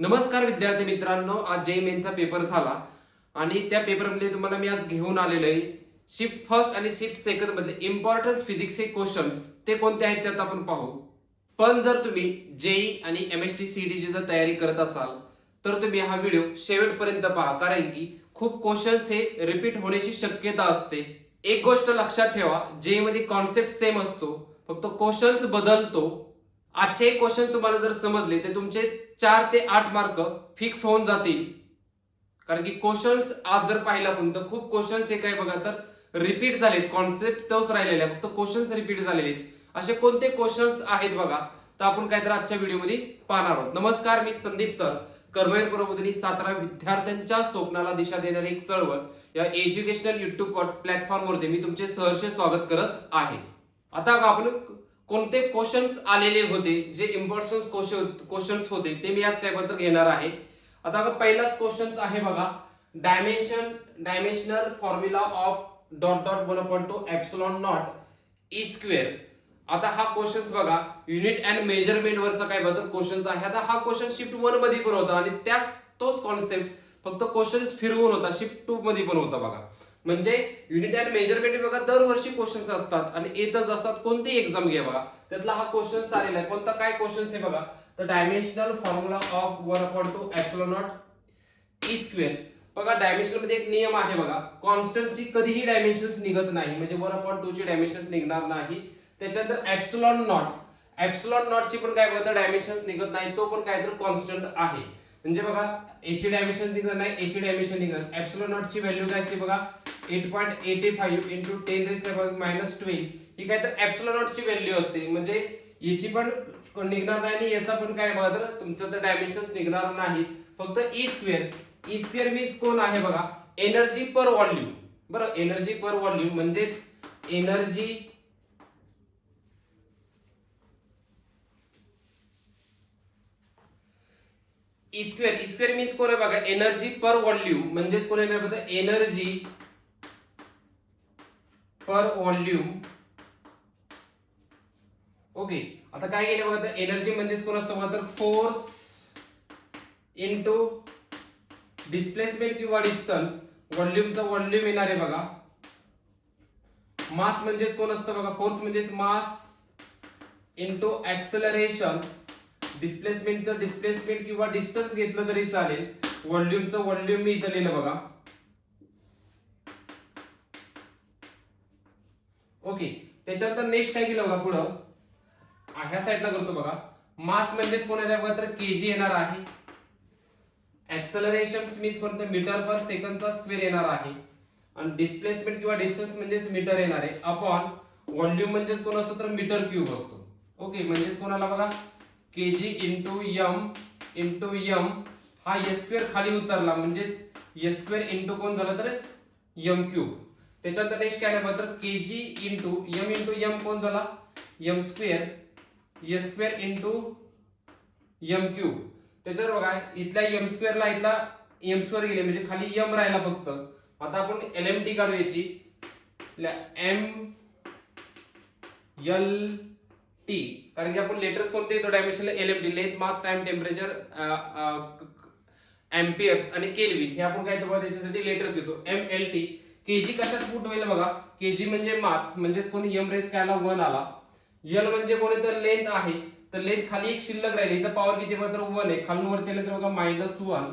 नमस्कार विद्यार्थी मित्रांनो, आज जे मेनचा पेपर झाला आणि त्या पेपरमध्ये तुम्हाला मी आज घेऊन आलेलो आहे शिफ्ट फर्स्ट आणि शिफ्ट सेकंड मधले इम्पॉर्टंट फिजिक्सचे क्वेश्चन्स ते कोणते आहेत त्यात आपण पाहू. पण जर तुम्ही जेई आणि एमएसटी सीईटीची जर तयारी करत असाल तर तुम्ही हा व्हिडिओ शेवटपर्यंत पहा, कारण की खूप क्वेश्चन्स हे रिपीट होण्याची शक्यता असते. एक गोष्ट लक्षात ठेवा, जेई मध्ये कॉन्सेप्ट सेम असतो, फक्त क्वेश्चन्स बदलतो. आजचे क्वेश्चन तुम्हाला जर समजले तर तुमचे 4 ते 8 मार्क फिक्स होऊन जातील, कारण की क्वेश्चन्स आज जर पाहिला आपण तर खूप क्वेश्चन्स हे काय बघा तर रिपीट झालेत, कॉन्सेप्ट तोच राहिलेला आहे, फक्त क्वेश्चन्स रिपीट झालेले आहेत. असे कोणते क्वेश्चन्स आहेत बघा, तर आपण काय तर आजच्या व्हिडिओमध्ये पाहणार आहोत. नमस्कार, मी संदीप सर, कर्मवीर प्रबोधिनी सातारा विद्यार्थ्यांच्या स्वप्नाला दिशा देणारी एक चळवळ या एज्युकेशनल युट्यूब प्लॅटफॉर्मवरती मी तुमचे सहर्ष स्वागत करत आहे. आता आपण कोणते क्वेश्चन्स आलेले होते, जे इम्पॉर्टंट क्वेश्चन्स होते ते मी आज त्याबद्दल घेणार आहे. आता पहिलाच क्वेश्चन आहे बघा, dimensional formula of dot dot 1/2 epsilon not E square. आता हा क्वेश्चन बघा युनिट अँड मेजरमेंट वरचा काय बद्दल क्वेश्चन आहे. आता हा क्वेश्चन शिफ्ट 1 मध्ये पण होता आणि तोच कॉन्सेप्ट फक्त क्वेश्चन फिरवून होता, शिफ्ट 2 मध्ये पण होता बघा. म्हणजे युनिट अँड मेजरमेंट बघा दरवर्षी क्वेश्चन्स असतात आणि येतच असतात, कोणतीही एक्झाम घ्या बघा त्यातला हा क्वेश्चन आलेला आहे. कोणता काय क्वेश्चन आहे बघा, तर dimensional formula of 1/2 epsilon not E square. बघा डायमेन्शन मध्ये एक नियम आहे बघा, कॉन्स्टंटची कधीही डायमेन्शन्स निघत नाही, म्हणजे 1/2 ची डायमेन्शन्स निघणार नाही. त्याच्यानंतर एप्सिलॉन नॉट ची पण काय बघा डायमेन्शन्स निघत नाही, तो पण काय तर कॉन्स्टंट आहे. म्हणजे बघा एची डायमेन्शन निघत नाही, एची डायमेन्शन निघत. एप्सिलॉन नॉट ची व्हॅल्यू काय असते बघा 8.85 into 10⁻12 ही काय तर एप्सिलॉन नॉट ची व्हॅल्यू असते. म्हणजे याची पण निघणार नाही आणि याचा पण काय बघा तर तुमचं तर डायमेन्शन्स निघणार नाही. फक्त ई स्क्वेअर मीन्स कोण आहे बघा, एनर्जी पर व्हॉल्यूम. बरं, एनर्जी पर व्हॉल्यूम म्हणजेच एनर्जी ई स्क्वेअर मीन्स कोण आहे बघा, एनर्जी पर व्हॉल्यूम म्हणजेच कोण आहे बघा, एनर्जी पर व्हॉल्यूम. ओके, आता काय केलं बघा तर एनर्जी म्हणजेच कोण असतं बघा तर फोर्स इनटू डिस्प्लेसमेंट किंवा डिस्टन्स. व्हॉल्यूमचा व्हॉल्यूम येणार आहे बघा. मास म्हणजेच कोण असतं बघा, फोर्स म्हणजेच मास इनटू ऍक्सेलरेशन. डिस्प्लेसमेंटचं डिस्प्लेसमेंट किंवा डिस्टन्स घेतलं तरी चालेल. व्हॉल्यूमचं व्हॉल्यूम मी इथं लिहिलं बघा. ओके, त्याच्यानंतर नेक्स्ट काय केलं बघा, पुढं ह्या साईडला करतो बघा. मास म्हणजेच कोण येणार बघा तर केजी येणार आहे. ऍक्सेलरेशन मीन्स कोणतं, मीटर पर सेकंडचा स्क्वेअर येणार आहे. आणि डिस्प्लेसमेंट किंवा डिस्टन्स म्हणजेच मीटर येणार आहे. अपॉन व्हॉल्यूम म्हणजेच कोण असतो तर मीटर क्यूब असतो. ओके, म्हणजेच कोणाला बघा केजी इंटू एम हा एस स्क्वेअर खाली उतरला, म्हणजेच एस स्क्वेअर इंटू कोण झालं तर एम क्यूब. त्याच्यानंतर नेक्स्ट काय बघा तर केजी इंटू एम कोण झाला M square, S square into M cube. त्याच्यावर बघा इथल्या एम स्क्वेअरला इथला एम स्क्वेअर गेले, म्हणजे खाली एम राहिला फक्त. आता आपण एलएमटी काढू याची, एम एल टी, कारण की आपण लेटर्स कोणते येतो डायमेन्शनला LMT, length mass time temperature amperes आणि केल्विन, हे आपण काय बघा त्याच्यासाठी लेटर्स येतो. एम एल टी केजी कशात पुट होईल बघा, केजी म्हणजे मास, म्हणजेच कोणी एम रेस काय आला 1 आला. एल म्हणजे कोणी तर लेंथ आहे, तर लेंथ खाली एक शिल्लक राहिली, तर पॉवर किती बघा तर 1 आहे. खालून वरती आलं तर बघा -1.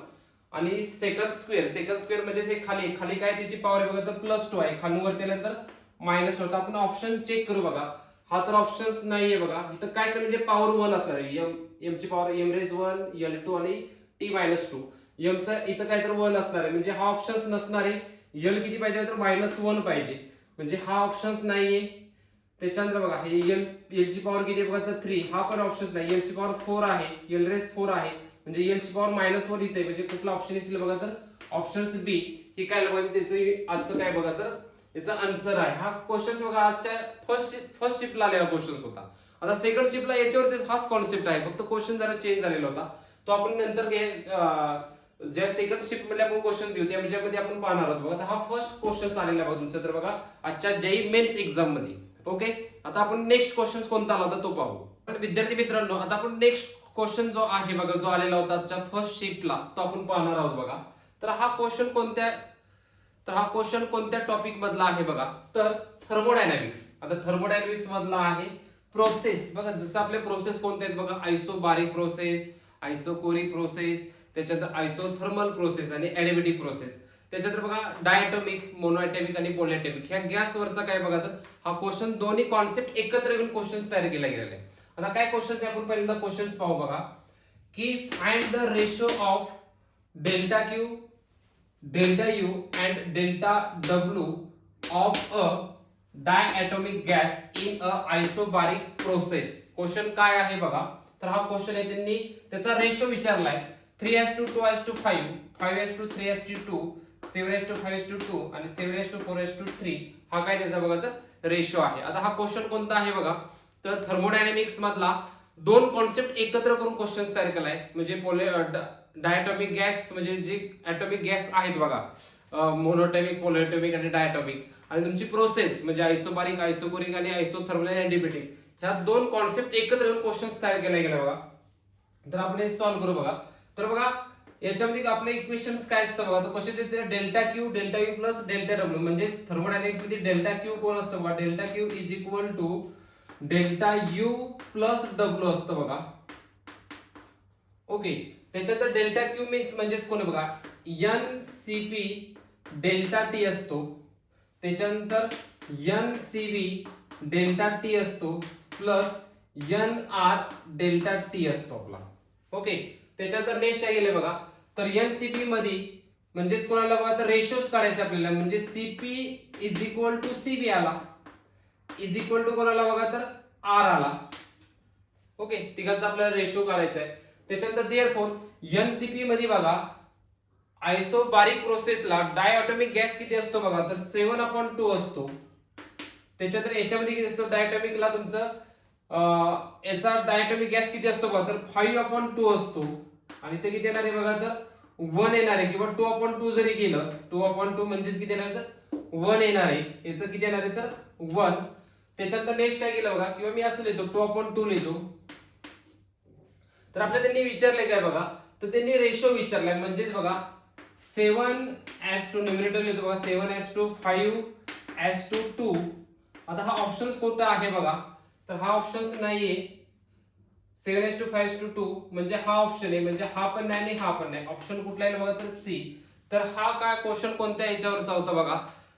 आणि सेकंड स्क्वेअर म्हणजे हे खाली काय त्याची पॉवर आहे बघा तर +2 आहे. खालून वरती आलं तर -1 होता. आपण ऑप्शन चेक करू बघा, हा तर ऑप्शन्स नाहीये बघा. इथं काय म्हणजे पॉवर 1 असणार आहे. एम ची पॉवर एम रेस 1, L2 आणि T-2. एमचा इथं काय तर 1 असणार आहे, म्हणजे हा ऑप्शन्स नसणार आहे. एल किती पाहिजे तर -1 पाहिजे, म्हणजे हा ऑप्शन्स नाहीये. त्याच्यानंतर बघा हे एल ची पॉवर किती बघा तर 3, हा पण ऑप्शन्स नाही. एल ची पॉवर 4 आहे, एल रेस 4 आहे, म्हणजे एल ची पॉवर -1 इथे, म्हणजे कुठला ऑप्शन येईल बघा तर ऑप्शन्स बी. हे काय बघा त्याचं आजचं काय बघा तर याचा आन्सर आहे. हा क्वेश्चन बघा आजच्या फर्स्ट शिफ्टला आलेला क्वेश्चन होता. आता सेकंड शिफ्टला याच्यावरती हाच कॉन्सेप्ट आहे, फक्त क्वेश्चन जरा चेंज झालेला होता, तो आपण नंतर ज्या सेकंड शिफ्ट मध्ये आपण क्वेश्चन्स घेऊ त्यामध्ये आपण पाहणार आहोत बघा. हा फर्स्ट क्वेश्चन आलेला बघा तुमचा तर बघा आजच्या जेई मेन्स एक्झाम मध्ये. ओके, आता आपण नेक्स्ट क्वेश्चन कोणता आला होता तो पाहू. विद्यार्थी मित्रांनो, आता आपण नेक्स्ट क्वेश्चन जो आहे बघा, जो आलेला होता आजच्या फर्स्ट शिफ्टला, तो आपण पाहणार आहोत बघा. तर हा क्वेश्चन कोणत्या टॉपिक मधला आहे बघा, तर थर्मोडायनामिक्स. आता थर्मोडायनामिक्स मधला आहे प्रोसेस. बघा जसं आपले प्रोसेस कोणते आहेत बघा, आयसोबारिक प्रोसेस, आयसोकोरिक प्रोसेस, त्याच्यानंतर आयसोथर्मल प्रोसेस आणि ऍडिबॅटिक प्रोसेस. त्याच्यानंतर बघा डायटॉमिक, मोनोएटॉमिक आणि पॉलिएटॉमिक. ह्या गॅसवरचा काय बघा, तर हा क्वेश्चन दोन्ही कॉन्सेप्ट एकत्र घेऊन क्वेश्चन तयार केला गेलेला आहे. आता काय क्वेश्चन आपण पहिल्यांदा क्वेश्चन पाहू बघा, की find the ratio of delta Q, delta U and delta W of a diatomic gas in a isobaric process. Question काय आहे बघा, तर हा क्वेश्चन आहे त्यांनी त्याचा रेशो विचारलाय 3:2:5, 5:3:2, 7:5:2 आणि 7:4:3. हा काय त्याचा बघा तर रेशो आहे. आता हा क्वेश्चन कोणता आहे बघा, तर थर्मोडायनामिक्स मधला दोन कॉन्सेप्ट एकत्र करून क्वेश्चन तयार केलाय. म्हणजे डायटॉमिक गॅस म्हणजे जे ऍटॉमिक गॅस आहेत बघा, मोनोटॉमिक, पॉलिएटॉमिक आणि डायटॉमिक, आणि तुमची प्रोसेस म्हणजे आयसोबारिक, आयसोकोरिक आणि आयसोथर्मल आणि ऍडिबॅटिक, ह्या दोन कॉन्सेप्ट एकत्र येऊन क्वेश्चन तयार केले गेले बघा. तर आपण हे सॉल्व्ह करू बघा. तर बघा याच्यामध्ये आपले इक्वेशन्स काय असतं बघा, तर कसे येते, delta Q, delta u plus delta डब्ल्यू. म्हणजे थर्मोडायनामिक्स मध्ये डेल्टा क्यू कोण असतं बघा, delta q is equal to delta u plus डब्ल्यू असतं बघा. ओके, त्याच्यानंतर डेल्टा क्यू मीन्स म्हणजेच कोण बघा, n C P delta T असतो. त्याच्यानंतर n C V delta T असतो plus n R delta T असतो आपला. ओके, त्याच्यानंतर नेक्स्ट काय गेले बघा, तर एनसीपी मध्ये म्हणजेच कोणाला बघा, तर रेशोज काढायचे आपल्याला. म्हणजे सीपी इज इक्वल टू सीबी आला, इज इक्वल टू कोणाला बघा, तर आर आला. ओके, तिघांचा आपल्याला रेशो काढायचा आहे. त्याच्यानंतर देअरफॉर एनसीपी मध्ये बघा, आयसोबारिक प्रोसेसला डायटॉमिक गॅस किती असतो बघा, तर 7/2 असतो. त्याच्यानंतर याच्यामध्ये किती असतो, डायटॉमिकला तुमचं याचा डायटॉमिक गॅस किती असतो बघा, तर 5/2 असतो. आणि ते किती येणार आहे बघा, तर 1 येणार आहे. किंवा 2/2 जरी केलं, 2/2 म्हणजेच किती येणार, तर 1 येणार आहे. याचं किती येणार आहे, तर 1. त्याच्यानंतर नेक्स्ट काय केलं बघा, किंवा मी असं लिहितो 2/2 लिहितो. तर आपल्याला त्यांनी विचारलंय काय बघा, तर त्यांनी रेशो विचारलाय. म्हणजेच बघा 7:2 न्यूमरेटर लिहितो बघा, 7:5:2. आता हा ऑप्शन कोणता आहे बघा, तर हा ऑप्शन नाहीये. 7:5:2 म्हणजे हा ऑप्शन आहे, म्हणजे हा पण नाही आणि हा पण नाही. ऑप्शन कुठला आहे बघा, तर सी. तर हा काय क्वेश्चन कोणत्या याच्यावरचा होता बघा,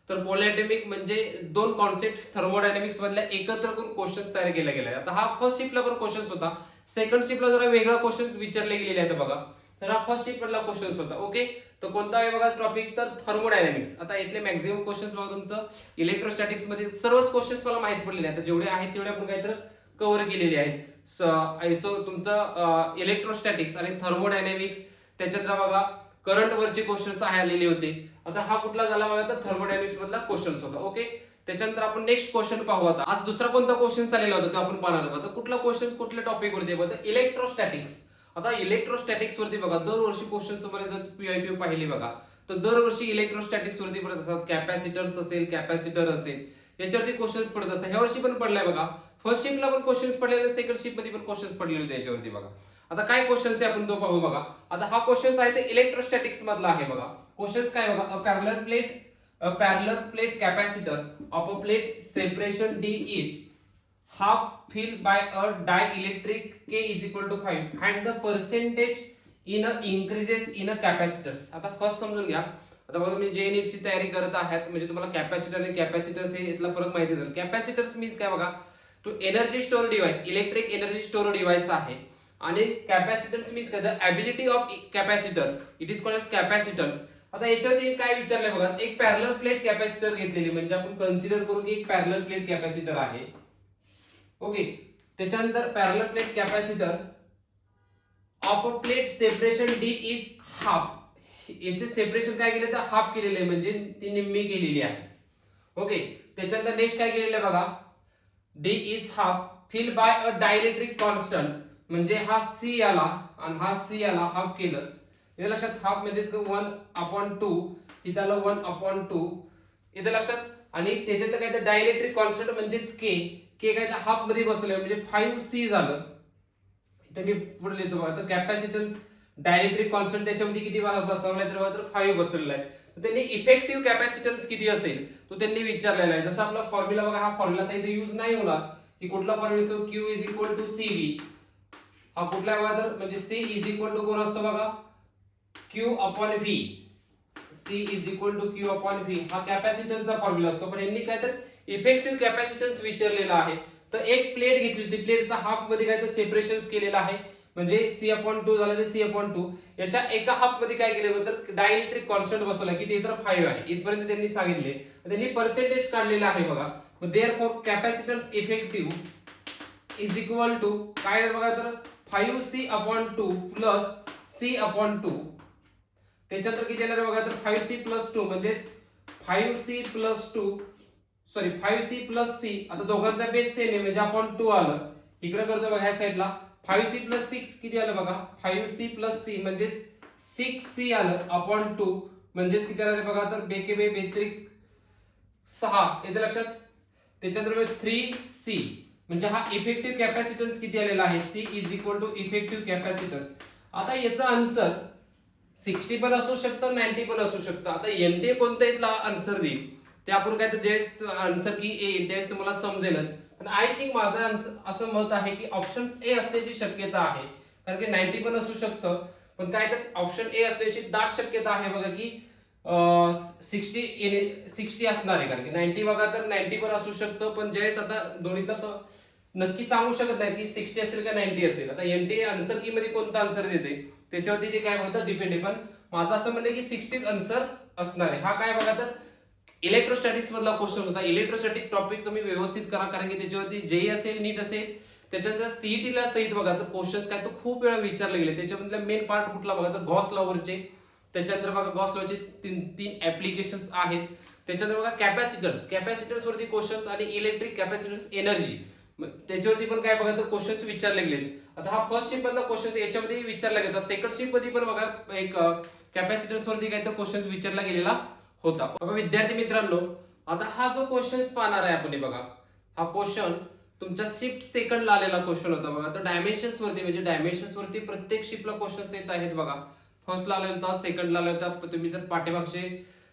तर पॉलिएटॉमिक म्हणजे दोन कॉन्सेप्ट थर्मोडायनामिक्स मधल्या एकत्र करून क्वेश्चन तयार केला गेला. आता हा फर्स्ट शिफ्टला पण क्वेश्चन होता, सेकंड शिफ्टला जरा वेगळा क्वेश्चन विचारले गेलेले आहेत बघा. तर हा फर्स्ट शिफ्ट मधला क्वेश्चन होता. ओके, तर कोणता आहे बघा टॉपिक, तर थर्मोडायनामिक्स. आता इथले मॅक्झिमम क्वेश्चन्स बघा तुमचं इलेक्ट्रोस्टॅटिक्स मध्ये सर्वच क्वेश्चन्स मला माहिती पडलेले आहेत. जेवढे आहेत तेवढे आपण काहीतरी कव्हर केलेले आहेत. आयसो तुमचं इलेक्ट्रोस्टॅटिक्स आणि थर्मोडायनामिक्स, त्याच्यात बघा करंट वरचे क्वेश्चन्स आलेले होते. आता हा कुठला झाला बघा, तर थर्मोडायनामिक्स मधला क्वेश्चन्स होता. ओके, त्याच्यानंतर आपण नेक्स्ट क्वेश्चन पाहू. आता आज दुसरा कोणता क्वेश्चन आलेला होता तो आपण पाहणार आहोत. तर कुठला क्वेश्चन कुठल्या टॉपिक वरती बघा, इलेक्ट्रोस्टॅटिक्स. आता इलेक्ट्रोस्टॅटिक्स वरती बघा दरवर्षी क्वेश्चन तुम्हाला जर पीआयक्यू पाहिली बघा, तर दरवर्षी इलेक्ट्रोस्टॅटिक्स वरती पडत असतात. कॅपॅसिटर्स असेल, कॅपॅसिटर असेल, याच्यावरती क्वेश्चन्स पडत असतात. ह्या वर्षी पण पडलाय बघा. फर्स्ट शिफ्टला पण क्वेश्चन्स पडलेले, सेकंड शिफ्ट मध्ये पण क्वेश्चन्स पडलेले होते याच्यावरती बघा. आता काय क्वेश्चन्स आहे आपण तो पाहू बघा. आता हा क्वेश्चन आहे ते इलेक्ट्रोस्टॅटिक्स मधला आहे बघा. क्वेश्चन्स काय बघा, a parallel plate capacitor of a plate separation d is half filled by a dielectric K is equal to 5. Find the percentage in a increases in a capacitors. आता first समजून घ्या. आता बघा तुम्ही JNET ची तयारी करत आहात म्हणजे तुम्हाला कॅपॅसिटर आणि कॅपॅसिटर्स हे यातला फरक माहिती असेल. कॅपॅसिटर्स मीन्स काय बघा, तो energy store device, electric energy store device आहे. आणि कॅपॅसिटन्स मीन्स काय, the ability of capacitor, it is called as capacitance. आता याच्यावरती काय विचारलंय बघा, एक पॅरलर प्लेट कॅपॅसिटर घेतलेली, म्हणजे आपण कन्सिडर करू की एक पॅरलर प्लेट कॅपॅसिटर आहे. ओके, त्याच्यानंतर parallel plate capacitor of a plate separation d is half. याचे सेपरेशन काय केले तर हाफ केलेले आहे, म्हणजे ती निम्मी केलेली आहे. ओके, त्याच्यानंतर नेक्स्ट काय केलेलं आहे बघा, D is half fill by a dielectric constant, म्हणजे हा सी आला आणि हा सी आला, हाफ केलं. इथे लक्षात हाफ म्हणजे 1/2, इथे आलं 1/2 इथे लक्षात. आणि त्याच्यात काय तर डायइलेक्ट्रिक कॉन्स्टंट म्हणजेच के काय तर हाफ मध्ये बसलं म्हणजे 5C झालं. इथे मी पुढे लिहितो बघा. तर कॅपॅसिटन्स डायलेक्ट्रिक कॉन्स्टंट त्याच्यामध्ये किती बसवलाय तर 5 बसवलेला आहे. तर त्यांनी इफेक्टिव्ह कॅपॅसिटन्स किती असेल तो त्यांनी विचारलेला आहे. जसं आपला फॉर्म्युला बघा, हा फॉर्म्युला तर इथे यूज नाही होणार की कुठला फॉर्म्युला असतो Q is equal to CV. हा कुठला बघा तर म्हणजे C इज इक्वल टू कोण असतो बघा Q upon V. C is equal to Q upon V हा कॅपॅसिटन्सचा फॉर्म्युला असतो. पण यांनी काय तर इफेक्टिव्ह कॅपॅसिटन्स विचारलेला आहे. तर एक प्लेट घेतली होती, प्लेटचा हाफ मध्ये काय तर सेपरेशन केलेलं आहे म्हणजे C/2 झालं तर C/2. याच्या एका हाफ मध्ये काय केलं तर डायलेक्ट्रिक कॉन्स्टंट बसवला किती तर 5 आहे. इथपर्यंत त्यांनी सांगितले. त्यांनी पर्सेंटेज काढलेला आहे बघा. Therefore capacitance effective is equal to काय बघा तर 5C/2 प्लस C/2. त्याच्यानंतर किती येणार बघा तर 5C प्लस 2 म्हणजे 5C plus 2 sorry 5C plus C. आता दोघांचा बेस सेम आहे म्हणजे आपण 2 आलं. इकडे करतो बघा ह्या साईडला 5C प्लस 6 किती आलं बघा 5C प्लस C म्हणजे 6C आलं अपॉन 2 म्हणजे किती आलं बघा तर बेके बेत्रिक 6 येते लक्षात. त्याच्यानंतर 3C म्हणजे हा इफेक्टिव्ह कॅपॅसिटन्स किती आलेला आहे C is equal to effective capacitance. आता याचा आन्सर 60 पण असू शकतं 90 पण असू शकतं. आता NT कोणत्या इथला आन्सर देईल ते आपण काय तर ज्यावेळेस आन्सर की येईल त्यावेळेस तुम्हाला समजेलच. पण आय थिंक माझं असं मत आहे की ऑप्शन ए असण्याची शक्यता आहे. कारण की 90 पण असू शकतं पण काय तर ऑप्शन ए असण्याची दाट शक्यता आहे बघा की 60 असणार आहे. कारण की 90 बघा तर 90 पण असू शकतं पण ज्यावेळेस आता दोन्हीतला नक्की सांगू शकत नाही की 60 असेल का 90 असेल. आता NT आन्सर की मध्ये कोणता आन्सर देते त्याच्यावरती ते काय होतं डिपेंड आहे. पण माझं असं म्हणणं की 60 आन्सर असणार आहे. हा काय बघा तर इलेक्ट्रोस्टॅटिक्स मधला क्वेश्चन होता. इलेक्ट्रोस्टॅटिक टॉपिक तुम्ही व्यवस्थित करा कारण की त्याच्यावरती जेई असेल नीट असेल त्याच्यानंतर सीईटी ला सहित बघा तर क्वेश्चन्स काय तर खूप वेळा विचारले गेले. त्याच्यामधला मेन पार्ट कुठला बघा तर गॉस लॉवरचे. त्याच्यानंतर बघा गॉस लॉवरचे तीन ऍप्लिकेशन्स आहेत. त्याच्यानंतर बघा कॅपॅसिटन्स वरती क्वेश्चन्स आणि इलेक्ट्रिक कॅपॅसिटन्स एनर्जी त्याच्यावरती पण काय बघा तर क्वेश्चन्स विचारले गेले. आता हा फर्स्ट शिप मधला क्वेश्चन याच्यामध्ये विचारला गेला. सेकंड शिप मध्ये पण बघा एक कॅपॅसिटन्स वरती काय तर क्वेश्चन विचारला गेलेला होता. बघा विद्यार्थी मित्रांनो आता हा जो क्वेश्चन पाहणार आहे आपण बघा हा क्वेश्चन तुमच्या शिफ्ट सेकंडला आलेला क्वेश्चन होता बघा. तर डायमेन्शन्स वरती म्हणजे डायमेन्शन्स वरती प्रत्येक शिफ्टला क्वेश्चन्स येत आहेत बघा. फर्स्टला आला होता सेकंडला आला होता. तुम्ही जर पाठीमागचे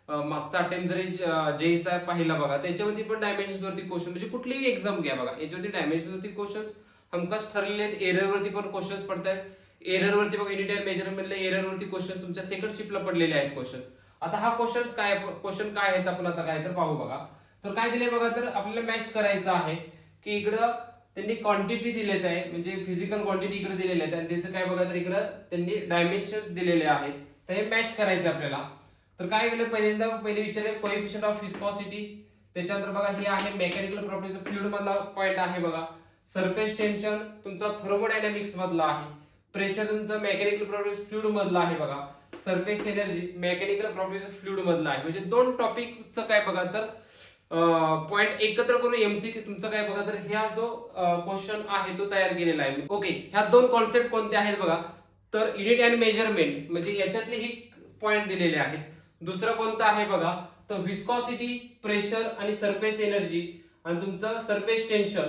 मागचा अटेम्प्ट जरी जेईचा पाहिला बघा त्याच्यावरती पण डायमेन्शन्स वरती क्वेश्चन म्हणजे कुठलीही एक्झाम घ्या बघा याच्यावरती डायमेन्शन्स वरती क्वेश्चन्स हमखास ठरलेले आहेत. एरर वरती पण क्वेश्चन्स पडतात. एरर वरती बघा युनिट अँड मेजरमेंटला एरर वरती क्वेश्चन तुमच्या सेकंड शिफ्टला पडलेले आहेत क्वेश्चन्स. आता हा क्वेश्चन काय आहेत आपण आता काय तर पाहू बघा. तर काय दिले बघा तर आपल्याला मॅच करायचं आहे की इकडं त्यांनी क्वांटिटी दिलेत आहे म्हणजे फिजिकल क्वांटिटी इकडे दिलेले आहेत आणि त्याचं काय बघा तर इकडं त्यांनी डायमेन्शन्स दिलेले आहेत. तर हे मॅच करायचं आपल्याला. तर काय केलं पहिले विचारले कोएफिशियंट ऑफ विस्कॉसिटी. त्याच्यानंतर बघा हे आहे मेकॅनिकल प्रॉपर्टीज फ्लुइड मधला पॉइंट आहे बघा. सरफेस टेन्शन तुमचा थर्मोडायनामिक्स मधला आहे. प्रेशर तुमचा मेकॅनिकल प्रॉपर्टीज फ्लुइड मधला आहे बघा. Surface energy mechanical properties fluid मधला आहे. म्हणजे दोन टॉपिकचं काय बघा तर पॉइंट एकत्र करून एमसीक्यू तुमचं काय बघा तर ह्या जो क्वेश्चन आहे तो तयार केलेला आहे. ओके ह्या दोन कॉन्सेप्ट कोणत्या आहेत बघा तर युनिट अँड मेजरमेंट म्हणजे याच्यातले ही पॉइंट दिलेले आहेत. दुसरं कोणतं आहे बघा तर विस्कॉसिटी प्रेशर आणि सरफेस एनर्जी आणि तुमचं सरफेस टेन्शन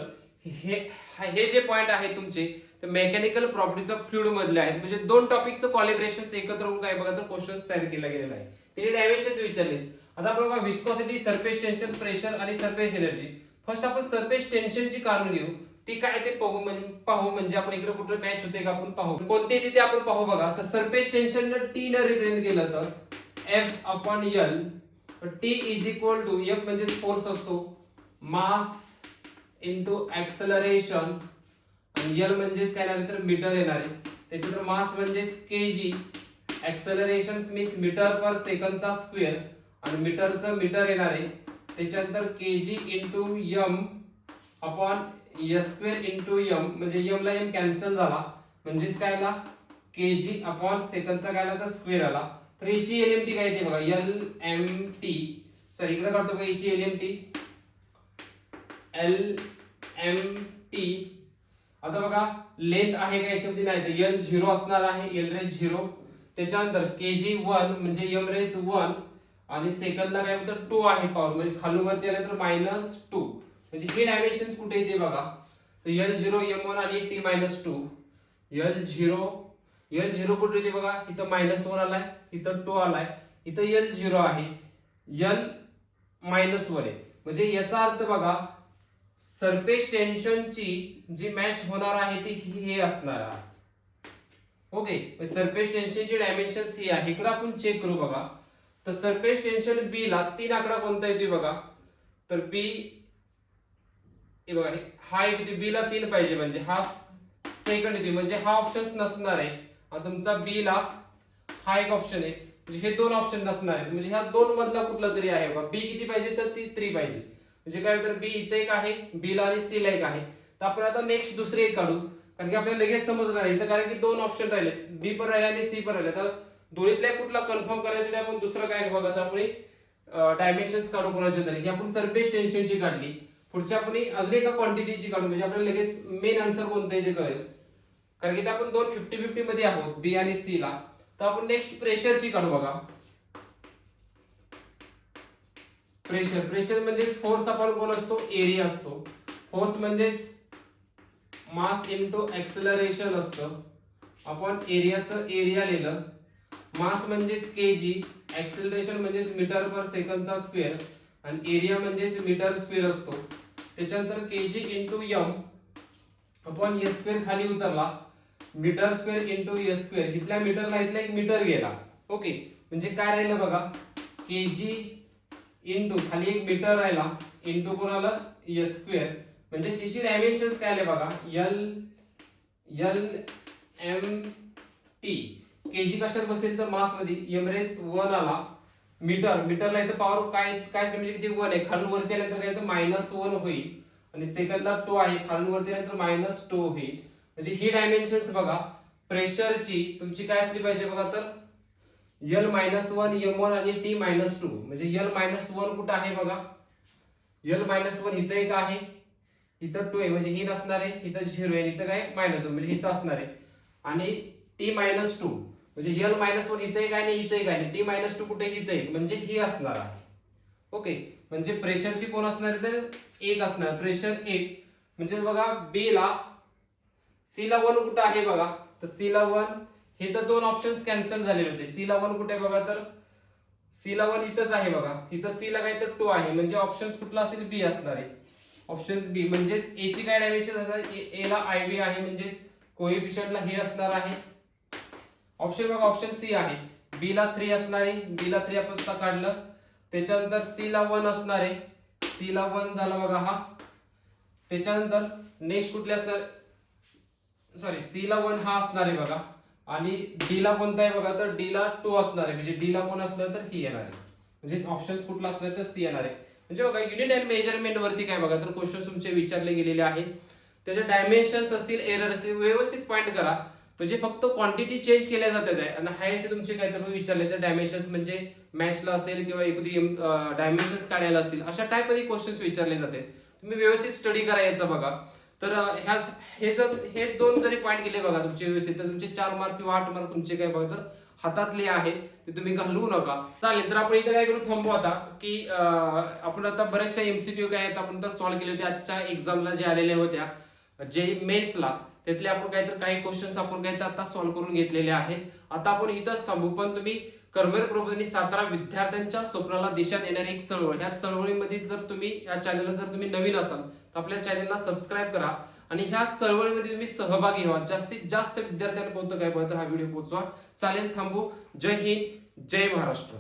हे जे पॉइंट आहेत तुमचे ते मेकॅनिकल प्रॉपर्टीज ऑफ फ्लुइड मधले आहेत. म्हणजे दोन टॉपिकचं कॉलिब्रेशन एकत्र होऊन काय बघा तर क्वेश्चन तयार केला गेलेला आहे. ते डायमेन्शन्स विचारले. आता आपण बघा विस्कॉसिटी सरफेस टेन्शन प्रेशर आणि सरफेस एनर्जी. फर्स्ट आपण सरफेस टेन्शनची काढून घेऊ ती काय ते पाहू म्हणजे आपण इकडे कुठे मॅच होते का आपण पाहू कोणते तिथे आपण पाहू बघा. तर सरफेस टेन्शन टी न रिप्रेझेंट केलं तर F upon L. T is equal to F म्हणजे फोर्स असतो मास इंटू ऍक्सलरेशन आणि L म्हणजेच काय येणार तर मीटर येणार आहे. त्याच्यानंतर मास म्हणजेच KG acceleration means metre per सेकंडचा स्क्वेअर आणि मीटरचं मीटर येणार आहे. त्याच्यानंतर KG into M upon S square into M म्हणजे एम ला एम कॅन्सल झाला म्हणजेच काय आला केजी अपॉन सेकंडचा काय आला तर स्क्वेअर आला. तर याची एलएमटी काय येते बघा LMT सॉरी इकडे काढतो का याची LMT. आता बघा लेंथ आहे का याच्यामध्ये नाही तर L 0 असणार आहे L रेज 0. त्याच्यानंतर केजी 1 म्हणजे M रेज 1 आणि सेकंडला काय म्हणतात 2 आहे पॉवर म्हणजे खालून वरती आलं तर -2 म्हणजे हे डायमेन्शन्स कुठे येते बघा तर L0 M1 आणि T -2. L0 कुठे येते बघा, इथं -1 आलाय, इथं 2 आलाय, इथं L0 आहे, L -1 आहे. म्हणजे याचा अर्थ बघा, सरफेस टेन्शनची जी मॅच होणार आहे ती हे असणार आहे. ओके, सरफेस टेन्शनची डायमेन्शन्स ही आहे. इकडे आपण चेक करू बघा. तर सरफेस टेन्शन बी ला 3 आकडा कोणता येतोय बघा, तर बी हे बघा, हा येते बी ला 3 पाहिजे, म्हणजे हा सेकंड येते, म्हणजे हा ऑप्शन नसणार आहे. आणि तुमचा बी ला हा एक ऑप्शन आहे, म्हणजे हे 2 ऑप्शन नसणार आहेत. म्हणजे ह्या 2 मधला कुठला तरी आहे बघा. बी किती पाहिजे, तर ती 3 पाहिजे. म्हणजे काय, तर बी इथे एक आहे, बी ला आणि सी ला एक आहे. तर आपण आता नेक्स्ट दुसरे एक काढू, कारण की आपल्याला लगेच समजणार आहे इथं, कारण की 2 ऑप्शन राहिले, बी पण राहिले आणि सी पण राहिले. तर दोन्हीतल्या कुठला कन्फर्म करायसाठी आपण दुसरं काय बघा, तर आपण डायमेन्शन्स काढू कोणाच्या तरी. ही आपण सरफेस टेन्शनची काढली. पुढच्या आपण अजून एका क्वांटिटीची काढू, म्हणजे आपल्याला लगेच मेन आन्सर कोणतं आहे ते कळेल. कारण की आपण 2 50-50 मध्ये आहोत, बी आणि सी ला. तर आपण नेक्स्ट प्रेशरची काढू बघा. प्रेशर म्हणजे फोर्स अपॉन कोण असतो, एरिया असतो. फोर्स म्हणजे मास इनटू एक्सेलरेशन असतं. आपण एरियाचं एरिया लिहिलं. मास म्हणजेच केजी, एक्सेलरेशन म्हणजेच मीटर पर सेकंडचा स्क्वेअर, आणि एरिया म्हणजेच मीटर स्क्वेअर असतो. त्याच्यानंतर KG into M upon S square खाली उतरला, metre square into S square. इथल्या मीटरला इथला एक मीटर गेला. ओके, म्हणजे काय राहिलं बघा, केजी इंटू खाली एक मीटर राहिला, इंटू कोणाला, एस स्क्वेअर. म्हणजे याची डायमेन्शन्स काय आले बघा, एम टी. केजी कशात बसेल, तर मास मध्ये. एमरेज 1 आला, मीटरला इथं पॉवर काय काय म्हणजे किती 1 आहे. खालून वरती आल्यानंतर काय, तर -1 होईल, आणि सेकंडला 2 आहे, खालून वरती आल्यानंतर -2 होईल. म्हणजे ही डायमेन्शन्स बघा प्रेशरची तुमची काय असली पाहिजे बघा, तर L -1 M1 आणि T -2. म्हणजे L -1 कुठं आहे बघा, L -1 इथं एक आहे, इथं 2 आहे, म्हणजे ही नसणार आहे, इथं 0 आहे, इथं काय -1 म्हणजे इथं असणार आहे. आणि T -2 म्हणजे L -1 इथं एक आहे आणि इथं एक आहे, T -2 कुठे, इथं एक, म्हणजे ही असणार आहे. ओके, म्हणजे प्रेशरची कोण असणार आहे, तर 1 असणार, प्रेशर 1. म्हणजे बघा बी ला, सी ला 1 कुठं आहे बघा, तर सी ला 1, हे तर 2 ऑप्शन्स कॅन्सल झालेले होते. सी ला 1 कुठे आहे बघा, तर सी ला 1 इथंच आहे बघा, इथं सी ला काय, तर 2 आहे, म्हणजे ऑप्शन्स कुठला असेल, बी असणार आहे. ऑप्शन्स बी. म्हणजेच ए ची काय डायमेन्शन असणार, ए ला आयबी आहे, म्हणजे कोएफिशियंटला हे असणार आहे. ऑप्शन बघा, ऑप्शन सी आहे. बी ला 3 असणार आहे, बी ला 3 आपण काढलं. त्याच्यानंतर सी ला 1 असणार आहे, सी ला 1 झाला बघा हा. त्याच्यानंतर नेक्स्ट कुठले असणार, सॉरी, सी ला 1 हा असणार आहे बघा, आणि डी ला कोणता आहे बघा, तर डी ला 2 असणार आहे, म्हणजे डी ला कोण असणार, तर ही येणार आहे. म्हणजे ऑप्शन्स कुठला असणार, तर सी येणार आहे. म्हणजे बघा युनिट अँड मेजरमेंट वरती काय बघा, तर क्वेश्चन तुमचे विचारले गेलेले आहेत. त्याचे डायमेन्शन्स असतील, एरर असतील, व्यवस्थित पॉईंट करा. म्हणजे फक्त क्वांटिटी चेंज केल्या जातात आहे, आणि हाय असे तुमचे काय तर विचारले तर डायमेन्शन्स म्हणजे मॅचला असेल किंवा एखादी डायमेन्शन्स काढायला असतील, अशा टाइप मध्ये क्वेश्चन्स विचारले जाते. तुम्ही व्यवस्थित स्टडी करायचं बघा. तर हे 2 जरी पॉईंट केले बघा तुमचे व्यवस्थित, तर तुमचे 4 मार्क किंवा 8 मार्क तुमचे काय बघा, तर हातातले आहेत, ते तुम्ही घालवू नका. चालेल, तर आपण इथं काय करू, थांबू आता, की आपण आता बऱ्याचशा एमसीक्यू काय आहेत आपण तर सॉल्व्ह केले होते आजच्या एक्झामला जे आलेल्या होत्या, जे मेन्सला, त्यातले आपण काय तर काही क्वेश्चन्स आपण काय तर आता सॉल्व्ह करून घेतलेले आहेत. आता आपण इथंच थांबू, पण तुम्ही कर्मेर प्रबोधिनी सातारा विद्यार्थ्यांच्या स्वप्नाला दिशा देणारी एक चळवळ, ह्या चळवळीमध्ये जर तुम्ही या चॅनलला जर तुम्ही नवीन असाल तर आपल्या चॅनलला सबस्क्राईब करा, आणि ह्या चळवळीमध्ये तुम्ही सहभागी व्हा. जास्तीत जास्त विद्यार्थ्यांपर्यंत काय हा व्हिडिओ पोहोचवा. चालेल, थांबू. जय हिंद, जय महाराष्ट्र.